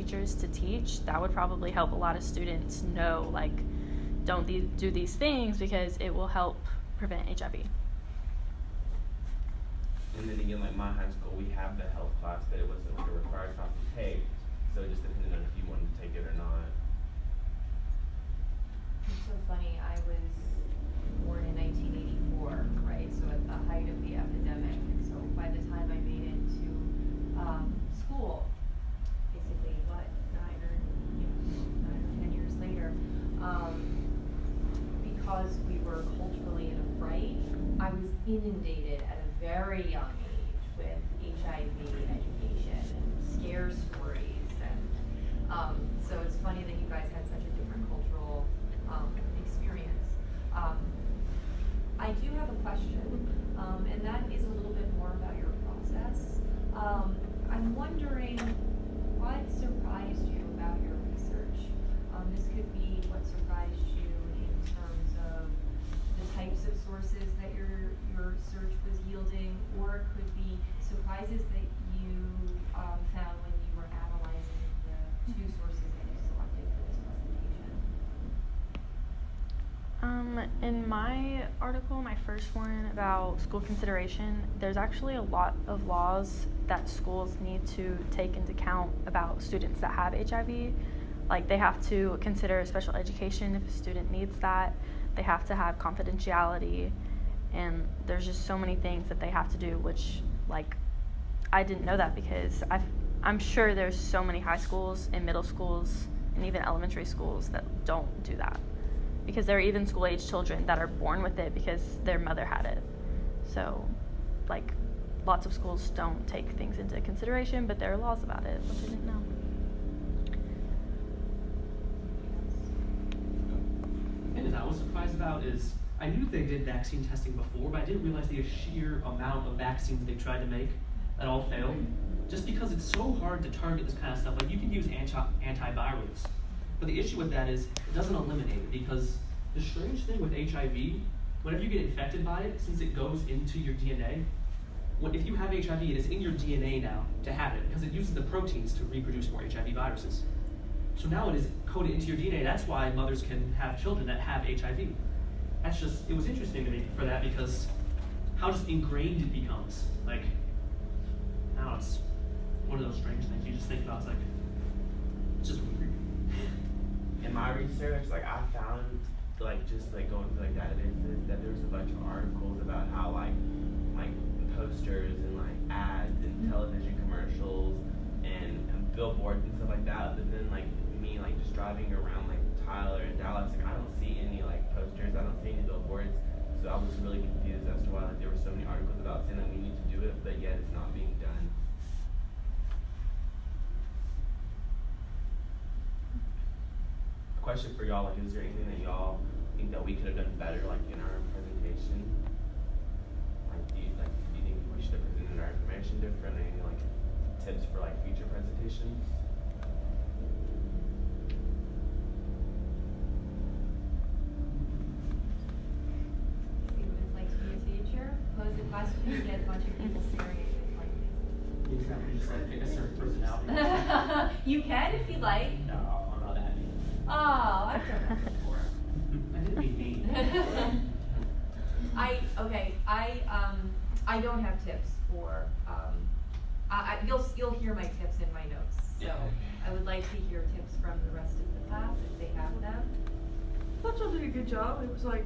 teachers to teach, that would probably help a lot of students know, like, don't do these things because it will help prevent HIV. And then again, like my high school, we have the health class, but it wasn't like a required class to take, so it just depended on if you wanted to take it or not. It's so funny, I was born in 1984, right, so at the height of the epidemic, and so by the time I made it to school, basically, 9 or 10 years later, because we were culturally in a fright, I was inundated at a very young age with HIV education and scare stories, and so it's funny that you guys had such a different cultural experience. I do have a question, and that is a little bit more about your process. I'm wondering what surprised you about your research. This could be what surprised you in terms of the types of sources that your search was yielding, or it could be surprises that you found when you were analyzing the 2 sources that you selected for this presentation. In my article, my first one about school consideration, there's actually a lot of laws that schools need to take into account about students that have HIV. Like, they have to consider special education if a student needs that. They have to have confidentiality, and there's just so many things that they have to do, which, like, I didn't know that because I'm sure there's so many high schools and middle schools and even elementary schools that don't do that, because there are even school-age children that are born with it because their mother had it. So, like, lots of schools don't take things into consideration, but there are laws about it, which I didn't know. And I was surprised about is, I knew they did vaccine testing before, but I didn't realize the sheer amount of vaccines they tried to make that all failed. Just because it's so hard to target this kind of stuff. Like, you can use antivirals, but the issue with that is it doesn't eliminate it, because the strange thing with HIV, whenever you get infected by it, since it goes into your DNA, if you have HIV, it is in your DNA now to have it, because it uses the proteins to reproduce more HIV viruses. So now it is coded into your DNA. That's why mothers can have children that have HIV. That's just, it was interesting to me for that, because how just ingrained it becomes. Like, now it's one of those strange things you just think about. It's like, it's just weird. In my research, like I found, like just like going through like databases, that there was a bunch of articles about how like posters and like ads and television commercials and billboards and stuff like that. But then like me like just driving around like Tyler and Dallas, like I don't see any like posters, I don't see any billboards. So I was really confused as to why like there were so many articles about saying that we need to do it, but yet it's not being done. Question for y'all, like is there anything that y'all think that we could have done better like in our presentation? Like do you think we should have presented our information differently? Any like tips for like future presentations? See what it's like to be a teacher? Pose the question, you get a bunch of people staring at you like this. You can't just like pick a certain personality. You can if you like. No, I'm not that mean. Oh, I've done that before. I didn't mean mean. I don't have tips for, you'll hear my tips in my notes. So I would like to hear tips from the rest of the class if they have them. I thought y'all did a good job. It was like,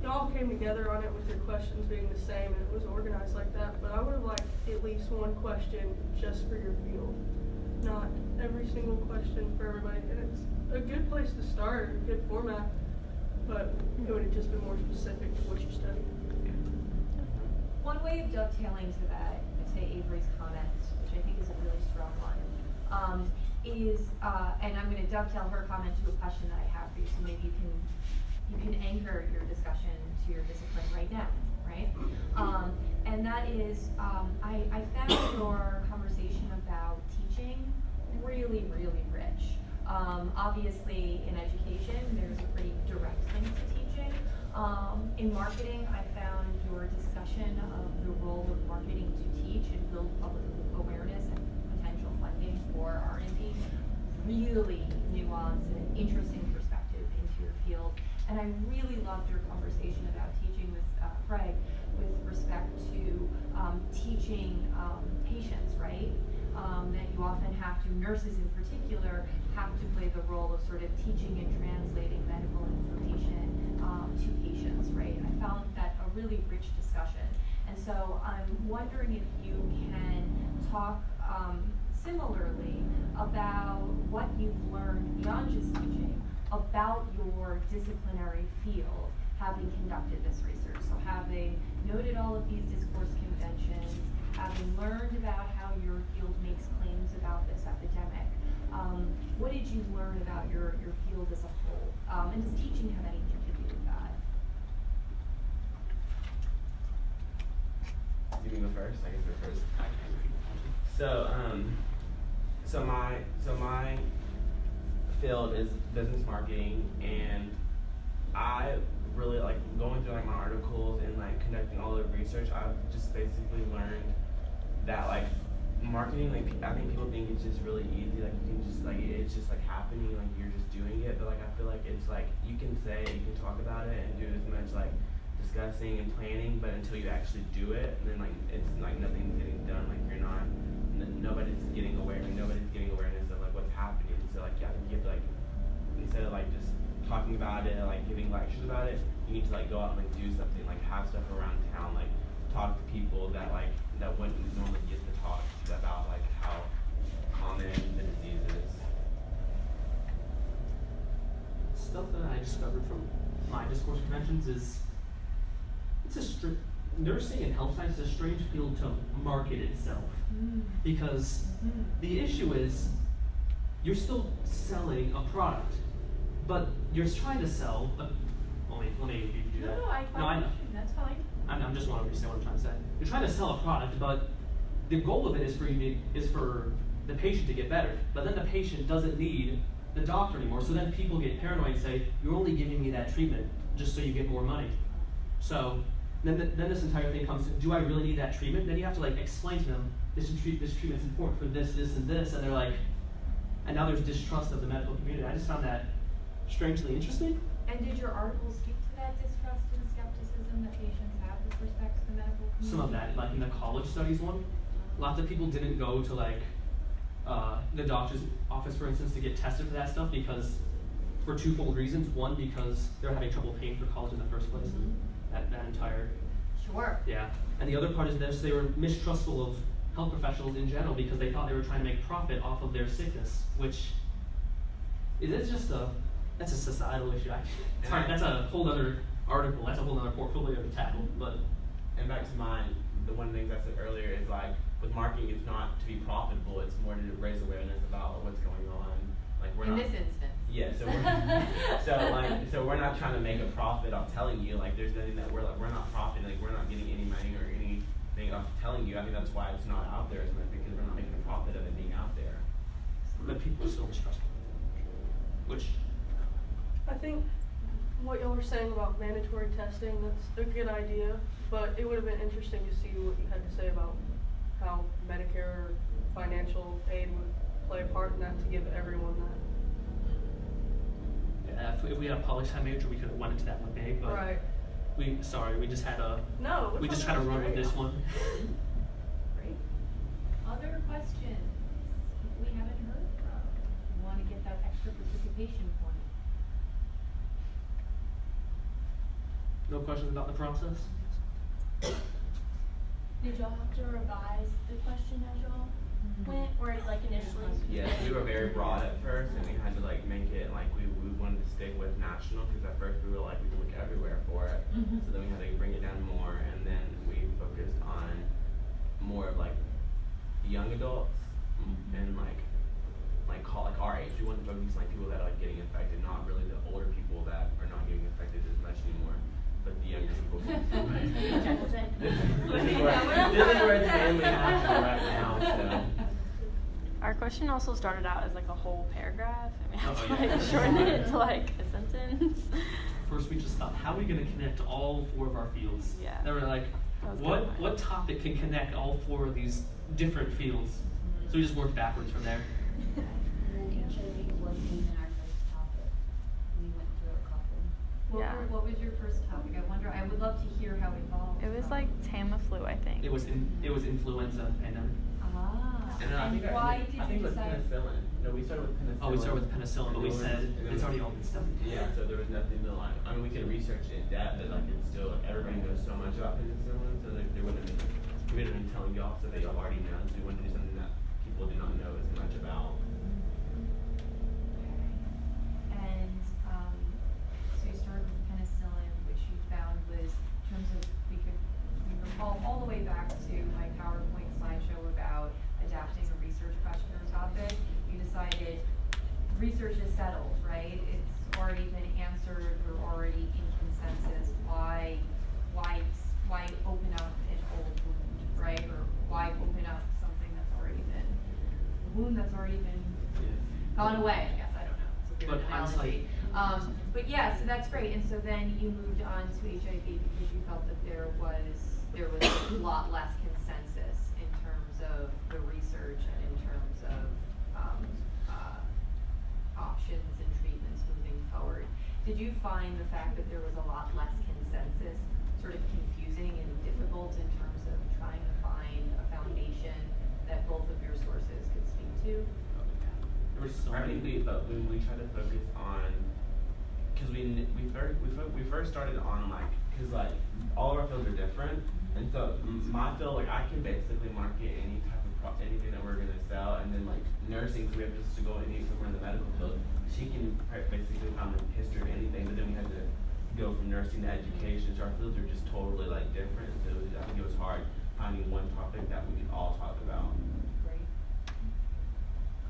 y'all came together on it with your questions being the same, and it was organized like that. But I would have liked at least one question just for your field, not every single question for everybody. And it's a good place to start, a good format, but it would have just been more specific to what you studied. One way of dovetailing to that, to Avery's comments, which I think is a really strong one, is, and I'm going to dovetail her comment to a question that I have for you, so maybe you can anchor your discussion to your discipline right now, right? And that is, I found your conversation about teaching really, really rich. Obviously, in education, there's a pretty direct link to teaching. In marketing, I found your discussion of the role of marketing to teach and build public awareness and potential funding for R&D really nuanced and an interesting perspective into your field. And I really loved your conversation about teaching with Craig with respect to teaching patients, right? That you often have to, nurses in particular, have to play the role of sort of teaching and translating medical information to patients, right? I found that a really rich discussion. And so I'm wondering if you can talk similarly about what you've learned beyond just teaching about your disciplinary field, having conducted this research. So having noted all of these discourse conventions, having learned about how your field makes claims about this epidemic, what did you learn about your field as a whole? And does teaching have anything to do with that? You can go first. I can go first. So my field is business marketing, and I really like going through like my articles and like conducting all the research. I've just basically learned that like marketing, like I think people think it's just really easy, like you can just like it's just like happening, like you're just doing it. But like I feel like it's like you can talk about it and do as much like discussing and planning, but until you actually do it, then like it's like nothing's getting done. Like you're not, nobody's getting awareness of like what's happening. So like yeah, I think you have to like, instead of like just talking about it, like giving lectures about it, you need to like go out and like do something, like have stuff around town, like talk to people that like that wouldn't normally get to talk about like how common the disease is. Stuff that I discovered from my discourse conventions is nursing and health science is a strange field to market itself, because the issue is you're still selling a product, but you're trying to sell. Let me do that. No, I know. That's fine. I'm just want to understand what I'm trying to say. You're trying to sell a product, but the goal of it is for the patient to get better. But then the patient doesn't need the doctor anymore. So then people get paranoid and say, "You're only giving me that treatment just so you get more money." So then this entire thing comes to, do I really need that treatment? Then you have to like explain to them this treatment's important for this, and this, and they're like, and now there's distrust of the medical community. I just found that strangely interesting. And did your article speak to that distrust and skepticism that patients have with respect to the medical community? Some of that, like in the college studies one, lots of people didn't go to like the doctor's office, for instance, to get tested for that stuff because for twofold reasons. One, because they're having trouble paying for college in the first place. That entire. Sure. Yeah. And the other part is this: they were mistrustful of health professionals in general because they thought they were trying to make profit off of their sickness, which is just that's a societal issue. That's a whole other article. That's a whole other portfolio to tackle. But and back to mine, the one of the things I said earlier is like with marketing, it's not to be profitable. It's more to raise awareness about what's going on. Like we're in not. this instance. Yeah, so we're not trying to make a profit off telling you, like there's nothing that we're not profiting, like we're not getting any money or anything off telling you. I think that's why it's not out there, isn't it? Because we're not making a profit of it being out there. But people are still mistrustful. Which I think what y'all were saying about mandatory testing, that's a good idea, but it would have been interesting to see what you had to say about how Medicare or financial aid would play a part in that to give everyone that. if we had a poli-sci major, we could have went into that one day, but Right. we just had a No, we just tried to run with this one. Great. Other questions we haven't heard from? We want to get that extra participation point. No questions about the process? Did y'all have to revise the question as y'all went, or like initially? Yes, we were very broad at first, and we had to like make it like we wanted to stick with national because at first we were like we can look everywhere for it. So then we had to bring it down more, and then we focused on more of like young adults and like our age. We wanted to focus on like people that are like getting infected, not really the older people that are not getting infected as much anymore, but the younger people. This is where it's mainly happening right now. So. Our question also started out as like a whole paragraph, and we had to Oh, yeah. like shorten it to like a sentence. First, we just thought, how are we going to connect all four of our fields? Yeah. Then we're like, That was good. what topic can connect all four of these different fields? So we just worked backwards from there. And then HIV was It was influenza pandemic. Ah. And then I think why I did think you it was decide? penicillin. No, we started with penicillin. Oh, we started with penicillin, but we And said and it's already all been studied. Yeah, so there was nothing to like. I mean, we can research it in depth, but like it's still like everybody knows so much about penicillin, so like there wouldn't be. We wouldn't be telling y'all so that y'all already know. So we wanted to do something that people do not know as much about. And so you started with penicillin, which you found was, in terms of, we recall all the way back to my PowerPoint slideshow about adapting a research question or topic. You decided research is settled, right? It's already been answered, we're already in consensus. Why open up an old wound, right? Or why open up something that's already been, a wound that's already been gone away, I guess, I don't know, it's a weird But analogy. But yeah, so that's great, and so then you moved on to HIV because you felt that there was a lot less consensus in terms of the research and in terms of, options and treatments moving forward. Did you find the fact that there was a lot less consensus sort of confusing and difficult in terms of trying to find a foundation that both of your sources could speak to? There were so I many. mean, but when we try to focus on, because we first started on like, because like all of our fields are different, and so my field, like I can basically market any type of anything that we're gonna sell, and then like nursing, so we have just to go any somewhere in the medical field. She can basically find the history of anything, but then we had to go from nursing to education. So our fields are just totally like different. So I think it was hard finding one topic that we could all talk about. Great.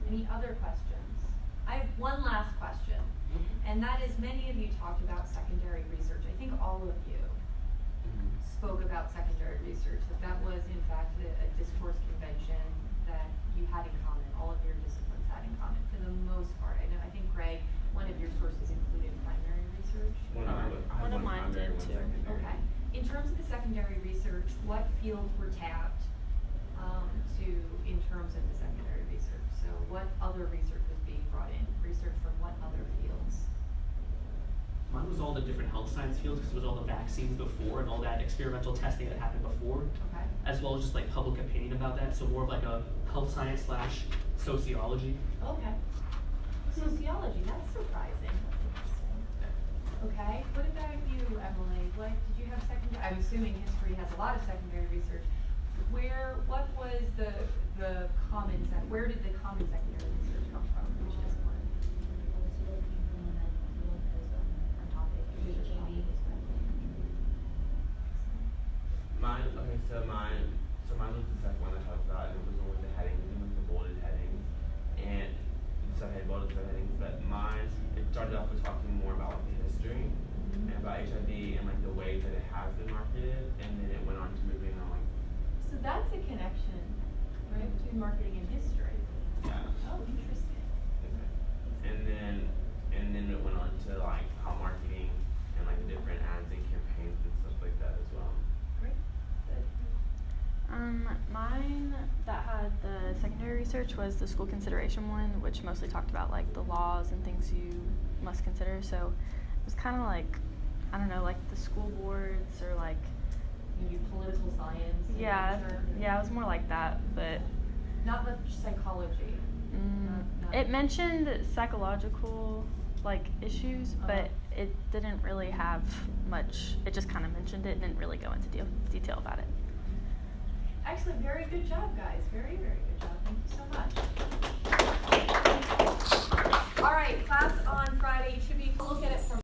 Any other questions? I have one last question, and that is many of you talked about secondary research. I think all of you spoke about secondary research, that was in fact a discourse convention that you had in common, all of your disciplines had in common for the most part. I think Greg, one of your sources included primary research. I had One of mine primary, did one too. secondary. Okay. In terms of the secondary research, what fields were tapped in terms of the secondary research? So what other research was being brought in? Research from what other fields? Mine was all the different health science fields because it was all the vaccines before and all that experimental testing that happened before, Okay. as well as just like public opinion about that. So more of like a health science / sociology. Okay. Sociology, that's surprising. That's interesting. Okay. What about you, Emily? What did you have secondary? I'm assuming history has a lot of secondary research. What was the common where did the common secondary research come from? Which discipline? Mine was the second one I talked about, and it was the one with the headings, and with the bolded headings, and so I had bolded headings. But mine, it started off with talking more about like the history and about HIV and like the ways that it has been marketed, and then it went on to moving on like So that's a connection, right, between marketing and history. yeah. Oh, interesting. And then it went on to like how marketing and like the different ads and campaigns and stuff like that as well. Great. Good. Mine that had the secondary research was the school consideration one, which mostly talked about like the laws and things you must consider. So it was kind of like, I don't know, like the school boards or like. You do political science. in Yeah, nature. yeah, it was more like that, but. Not much psychology. Not- It mentioned psychological like issues, but it didn't really have much. It just kind of mentioned it and didn't really go into detail about it. Excellent. Very good job, guys. Very, very good job. Thank you so much.